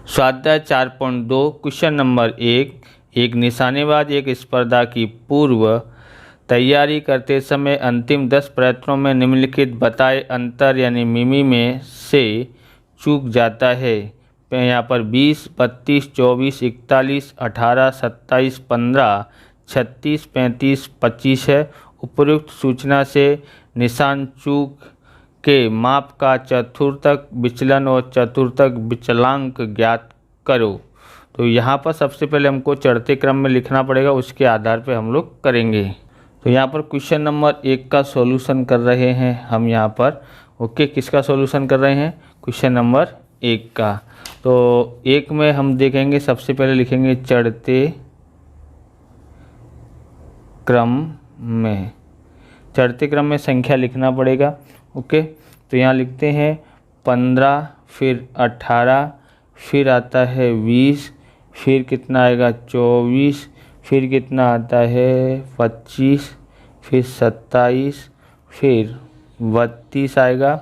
स्वाध्याय 4.2 question number 1। एक निशानेबाज एक स्पर्धा की पूर्व तैयारी करते समय अंतिम 10 प्रयत्नों में निम्नलिखित बताए अंतर यानी मिमी में से चूक जाता है। यहाँ पर 20, 32, 24, 41, 18, 27, 15, 36, 35, 25 है। उपयुक्त सूचना से निशान चूक के माप का चतुर्थक विचलन और चतुर्थक विचलांक ज्ञात करो। तो यहाँ पर सबसे पहले हमको चढ़ते क्रम में लिखना पड़ेगा, उसके आधार पे हम लोग करेंगे। तो यहाँ पर क्वेश्चन नंबर 1 का सॉल्यूशन कर रहे हैं हम यहाँ पर। ओके, किसका सॉल्यूशन कर रहे हैं? क्वेश्चन नंबर 1 का। तो 1 में हम देखेंगे, सबसे पहले लिखेंगे चढ़ते क्रम में। चढ़ते क्रम में संख्या लिखना पड़ेगा। ओके, तो यहाँ लिखते हैं 15, फिर 18, फिर आता है 20, फिर कितना आएगा 24, फिर कितना आता है 25, फिर 27, फिर 32 आएगा,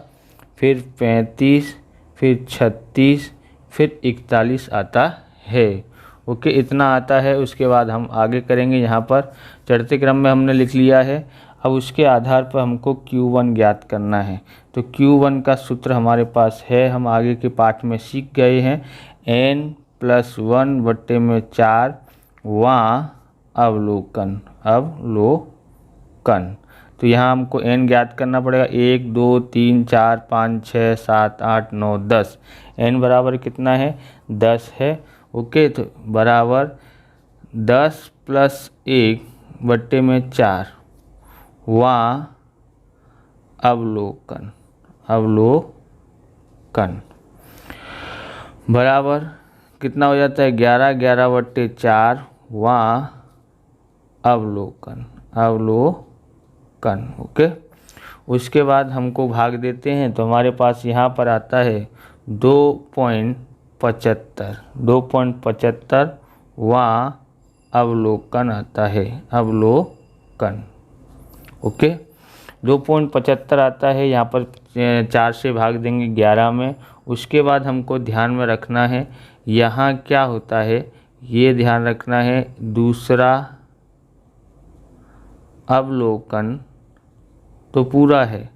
फिर 35, फिर 36, फिर 41 आता है। ओके, इतना आता है। उसके बाद हम आगे करेंगे। यहाँ पर चढ़ते क्रम में हमने लिख लिया है। अब उसके आधार पर हमको Q1 ज्ञात करना है। तो Q1 का सूत्र हमारे पास है, हम आगे के पाठ में सीख गए हैं। n+1/4 अवलोकन। तो यहाँ हमको n ज्ञात करना पड़ेगा। 1, 2, 3, 4, 5, 6, 7, 8, 9, 10। n बराबर कितना है? 10 है। ओके, तो बराबर 10 + 1/4 अवलोकन बराबर कितना हो जाता है? 11, 11/4 अवलोकन। ओके, उसके बाद हमको भाग देते हैं। तो हमारे पास यहाँ पर आता है 2.75 अवलोकन आता है। अवलोकन। ओके, 2.75 आता है। यहाँ पर 4 से भाग देंगे 11 में। उसके बाद हमको ध्यान में रखना है यहाँ क्या होता है, ये ध्यान रखना है। दूसरा अवलोकन तो पूरा है,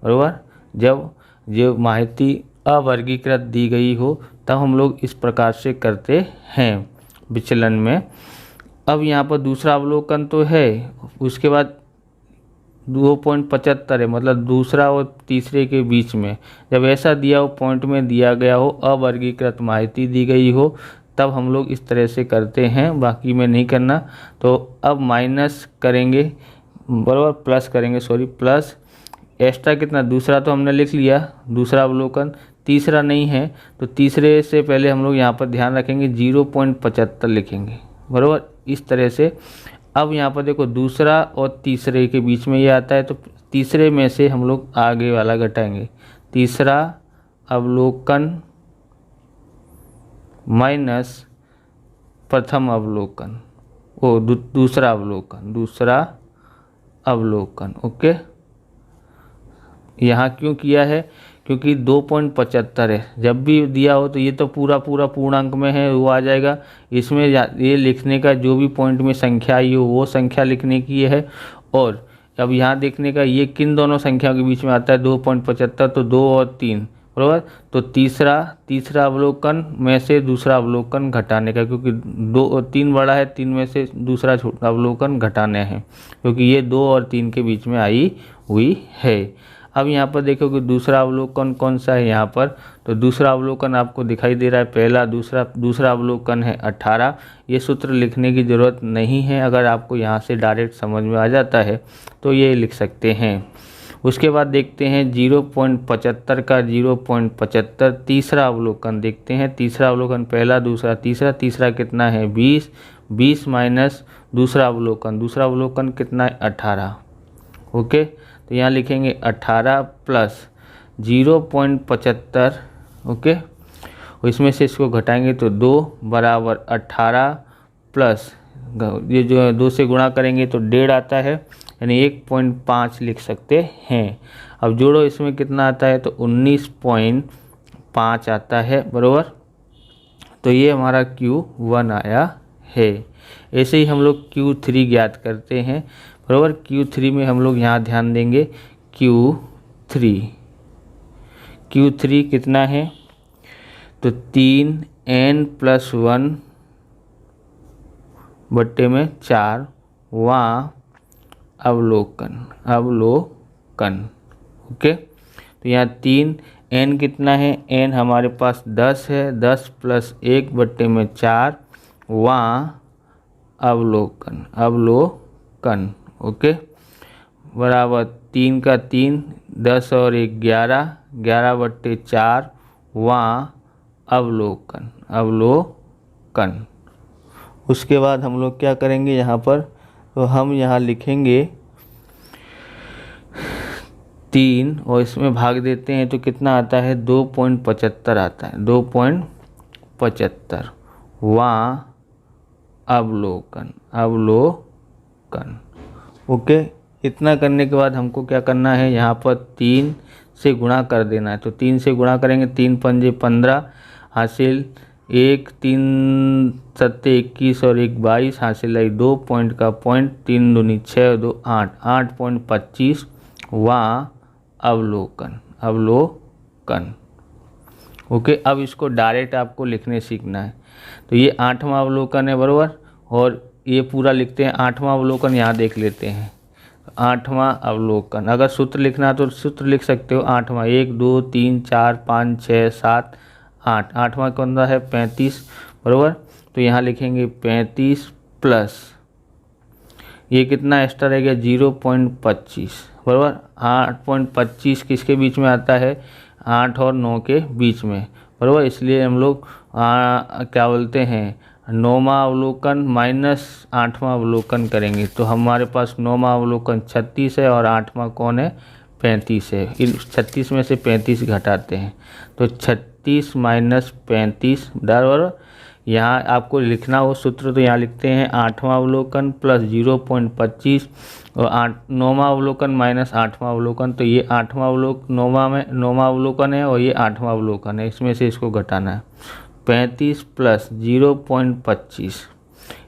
बराबर। जब माहिती अवर्गीकृत दी गई हो तब हम लोग इस प्रकार से करते हैं विचलन में। अब यहाँ पर दूसरा अवलोकन तो है, उसके बाद 2.75 है, मतलब दूसरा और तीसरे के बीच में जब ऐसा दिया हो, पॉइंट में दिया गया हो, अवर्गीकृत माहिती दी गई हो, तब हम लोग इस तरह से करते हैं, बाकी में नहीं करना। तो अब माइनस करेंगे, बराबर प्लस करेंगे, प्लस एक्स्ट्रा कितना? दूसरा तो हमने लिख लिया, दूसरा अवलोकन। तीसरा नहीं है, तो तीसरे से पहले हम लोग यहाँ पर ध्यान रखेंगे 0.75 लिखेंगे, बराबर इस तरह से। अब यहाँ पर देखो, दूसरा और तीसरे के बीच में ये आता है, तो तीसरे में से हम लोग आगे वाला घटाएंगे। तीसरा अवलोकन माइनस प्रथम अवलोकन, दूसरा अवलोकन। ओके, यहाँ क्यों किया है? क्योंकि 2.75 है। जब भी दिया हो तो ये तो पूरा पूर्णांक में है, वो आ जाएगा। इसमें ये लिखने का जो भी पॉइंट में संख्या आई हो वो संख्या लिखने की है। और अब यहाँ देखने का ये किन दोनों संख्याओं के बीच में आता है 2.75, तो 2 और 3, बराबर। तो तीसरा अवलोकन में से दूसरा अवलोकन घटाने का, क्योंकि 2 और 3 बड़ा है, 3 में से दूसरा छोटा अवलोकन घटाने हैं, क्योंकि ये 2 और 3 के बीच में आई हुई है। अब यहाँ पर देखो कि दूसरा अवलोकन कौन सा है यहाँ पर, तो दूसरा अवलोकन आपको दिखाई दे रहा है। पहला दूसरा अवलोकन है 18। ये सूत्र लिखने की ज़रूरत नहीं है, अगर आपको यहाँ से डायरेक्ट समझ में आ जाता है तो ये लिख सकते हैं। उसके बाद देखते हैं 0.75 का 0.75 तीसरा अवलोकन देखते हैं। तीसरा अवलोकन पहला, दूसरा, तीसरा कितना है 20 माइनस दूसरा अवलोकन कितना है 18। ओके, तो यहाँ लिखेंगे 18 + 0.75। ओके, इसमें से इसको घटाएंगे तो 2 बराबर 18 प्लस ये जो 2 से गुणा करेंगे तो 1.5 आता है, यानी 1.5 लिख सकते हैं। अब जोड़ो, इसमें कितना आता है तो 19.5 आता है, बराबर। तो ये हमारा Q1 आया है। ऐसे ही हम लोग Q3 ज्ञात करते हैं, बराबर। Q3 में हम लोग यहाँ ध्यान देंगे, Q3 कितना है, तो 3n+1 बट्टे में 4 वहाँ अवलोकन। ओके, तो यहाँ 3, n कितना है, n हमारे पास 10 है, 10 + 1 बट्टे में 4 वहाँ अवलोकन। ओके, बराबर 3 का 3, 10 और 1 11, 11 बट्टे 4 वहाँ अवलोकन। उसके बाद हम लोग क्या करेंगे यहाँ पर, तो हम यहाँ लिखेंगे 3 और इसमें भाग देते हैं तो कितना आता है, 2.75 आता है, 2.75 वहाँ अवलोकन। ओके, इतना करने के बाद हमको क्या करना है, यहाँ पर 3 से गुणा कर देना है। तो 3 से गुणा करेंगे, 3 पंजे 15 हासिल, 1 3 7 21 और 1 22 हासिल है 2 पॉइंट का पॉइंट, 3 दूनी 6 2 8, 8.25 वहाँ अवलोकन। ओके, अब इसको डायरेक्ट आपको लिखने सीखना है। तो ये 8वां अवलोकन है, बराबर, और ये पूरा लिखते हैं। 8वां अवलोकन यहाँ देख लेते हैं, 8वां अवलोकन। अगर सूत्र लिखना है तो सूत्र लिख सकते हो, 8वां 1 2 3 4 5 6 7 8, 8वां कौन सा है, 35, बराबर। तो यहाँ लिखेंगे 35 प्लस ये कितना एक्स्ट्रा रह गया, 0.25, बराबर। 8.25 किसके बीच में आता है, 8 और 9 के बीच में, बराबर। इसलिए हम लोग क्या बोलते हैं, 9वां अवलोकन माइनस 8वां अवलोकन करेंगे। तो हमारे पास 9वां अवलोकन 36 है और 8वां कौन है, 35 है। इन 36 में से 35 घटाते हैं तो 36 माइनस 35 बराबर। यहाँ आपको लिखना हो सूत्र तो यहाँ लिखते हैं 8वां अवलोकन प्लस 0.25 और 9वां अवलोकन माइनस 8वां अवलोकन। तो ये 8वां अवलोकन 9वां अवलोकन है और ये 8वां अवलोकन है, इसमें से इसको घटाना है। 35 प्लस 0.25,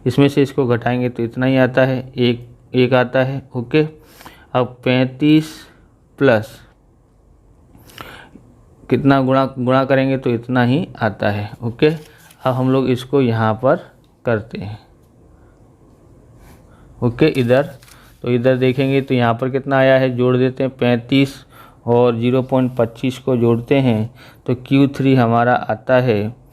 इसमें से इसको घटाएंगे तो इतना ही आता है, एक आता है। ओके, अब 35 प्लस कितना गुणा करेंगे तो इतना ही आता है। ओके, अब हम लोग इसको यहाँ पर करते हैं। ओके, इधर देखेंगे तो यहाँ पर कितना आया है, जोड़ देते हैं 35 और 0.25 को जोड़ते हैं तो Q3 हमारा आता है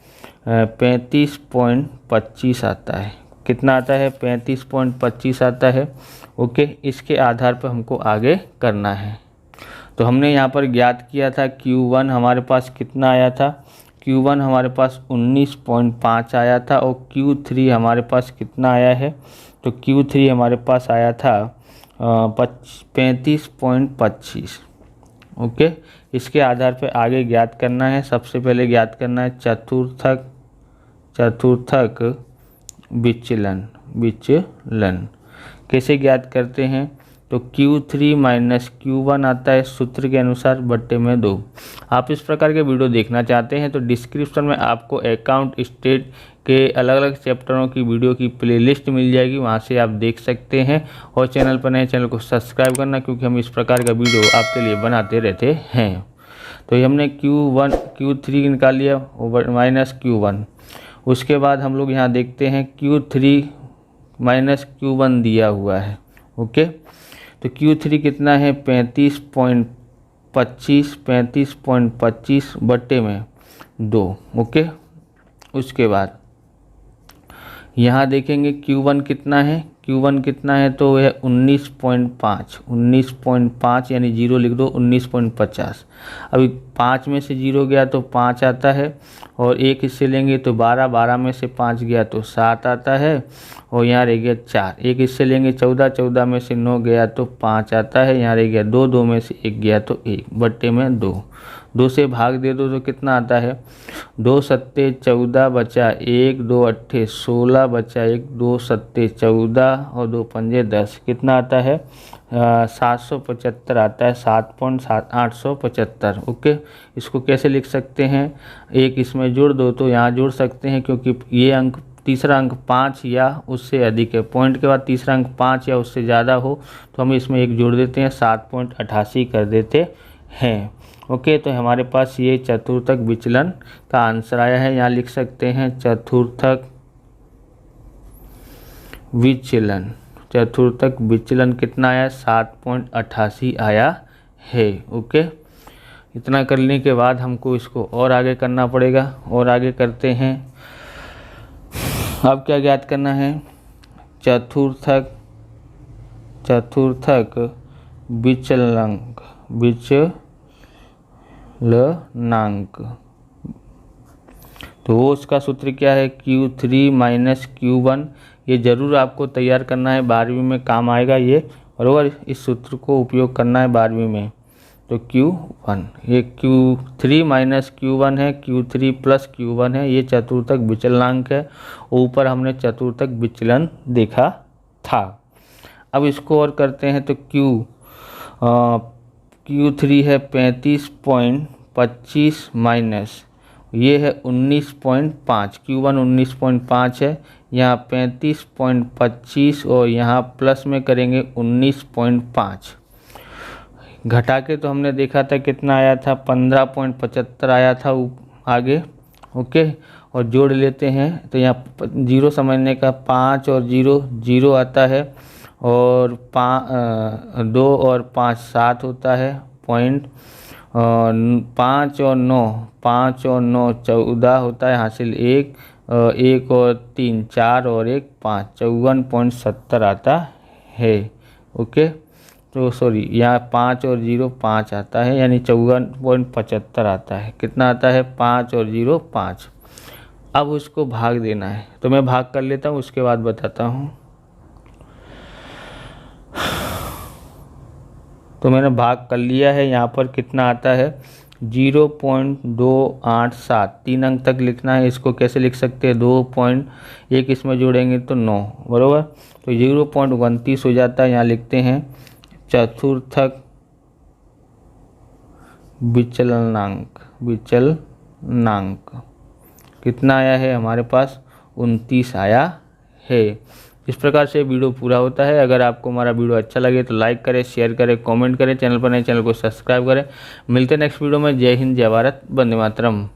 35.25 आता है। कितना आता है, 35.25 आता है। ओके, इसके आधार पर हमको आगे करना है। तो हमने यहाँ पर ज्ञात किया था Q1 हमारे पास कितना आया था, Q1 हमारे पास 19.5 आया था और Q3 हमारे पास कितना आया है, तो Q3 हमारे पास आया था 35.25। ओके, इसके आधार पर आगे ज्ञात करना है। सबसे पहले ज्ञात करना है चतुर्थक विचलन। कैसे ज्ञात करते हैं, तो Q3 माइनस Q1 आता है सूत्र के अनुसार बट्टे में 2। आप इस प्रकार के वीडियो देखना चाहते हैं तो डिस्क्रिप्शन में आपको अकाउंट स्टेट के अलग अलग चैप्टरों की वीडियो की प्लेलिस्ट मिल जाएगी, वहां से आप देख सकते हैं। और चैनल पर नए, चैनल को सब्सक्राइब करना, क्योंकि हम इस प्रकार का वीडियो आपके लिए बनाते रहते हैं। तो ये हमने Q3 निकाल लिया माइनस Q1। उसके बाद हम लोग यहाँ देखते हैं Q3 माइनस Q1 दिया हुआ है। ओके, तो Q3 कितना है, 35.25 बट्टे में 2। ओके, उसके बाद यहाँ देखेंगे Q1 कितना है, तो वह 19.5 यानी 0 लिख दो, 19.50। अभी 5 में से 0 गया तो 5 आता है और एक हिस्से लेंगे तो 12 में से 5 गया तो 7 आता है और यहाँ रह गया 4। एक हिस्से लेंगे 14 में से 9 गया तो 5 आता है, यहाँ रह गया 2 में से 1 गया तो 1 बट्टे में 2। 2 से भाग दे दो तो कितना आता है, 2 सत्ते 14 बचा 1, 2 अट्ठे 16 बचा 1, 2 सत्ते 14 और 2 पंजे 10, कितना आता है 775 आता है, 7.875। ओके, इसको कैसे लिख सकते हैं, एक इसमें जोड़ दो तो यहाँ जोड़ सकते हैं, क्योंकि ये अंक तीसरा अंक 5 या उससे अधिक है, पॉइंट के बाद तीसरा अंक 5 या उससे ज़्यादा हो तो हम इसमें एक जोड़ देते हैं, 7.88 कर देते हैं। ओके, तो हमारे पास ये चतुर्थक विचलन का आंसर आया है। यहाँ लिख सकते हैं चतुर्थक विचलन कितना आया, 7.88 आया है। ओके, इतना करने के बाद हमको इसको और आगे करना पड़ेगा, और आगे करते हैं। अब क्या ज्ञात करना है, चतुर्थक विचलनांक तो उसका सूत्र क्या है, Q3 माइनस Q1। ये ज़रूर आपको तैयार करना है, 12वीं में काम आएगा ये, बराबर। इस सूत्र को उपयोग करना है 12वीं में। तो Q1, ये Q3 माइनस Q1 है, Q3 प्लस Q1 है, ये चतुर्थक विचलनांक है। ऊपर हमने चतुर्थक विचलन देखा था। अब इसको और करते हैं तो Q3 है 35.25 माइनस ये है 19.5, Q1 19.5 है, यहाँ 35.25 और यहाँ प्लस में करेंगे 19.5। घटा के तो हमने देखा था कितना आया था, 15.75 आया था आगे। ओके, और जोड़ लेते हैं तो यहाँ 0 समझने का, 5 और 0 आता है, और 2 और 5 7 होता है पॉइंट, 5 और 9 14 होता है, हासिल 1 और 3 4 और 1 5, 54.70 आता है। ओके, तो सॉरी, यहाँ 5 और 0 5 आता है, यानी 54.75 आता है। कितना आता है, 5 और 0 5। अब उसको भाग देना है, तो मैं भाग कर लेता हूँ, उसके बाद बताता हूँ। तो मैंने भाग कर लिया है। यहाँ पर कितना आता है, 0.287, 3 अंक तक लिखना है। इसको कैसे लिख सकते हैं, 2.1 इसमें जोड़ेंगे तो 9, बराबर। तो 0.29 हो जाता है। यहाँ लिखते हैं चतुर्थक विचलनांक कितना आया है हमारे पास, 29 आया है। इस प्रकार से वीडियो पूरा होता है। अगर आपको हमारा वीडियो अच्छा लगे तो लाइक करें, शेयर करें, कमेंट करें, चैनल पर नए चैनल को सब्सक्राइब करें। मिलते हैं नेक्स्ट वीडियो में। जय हिंद, जय भारत, वंदे मातरम।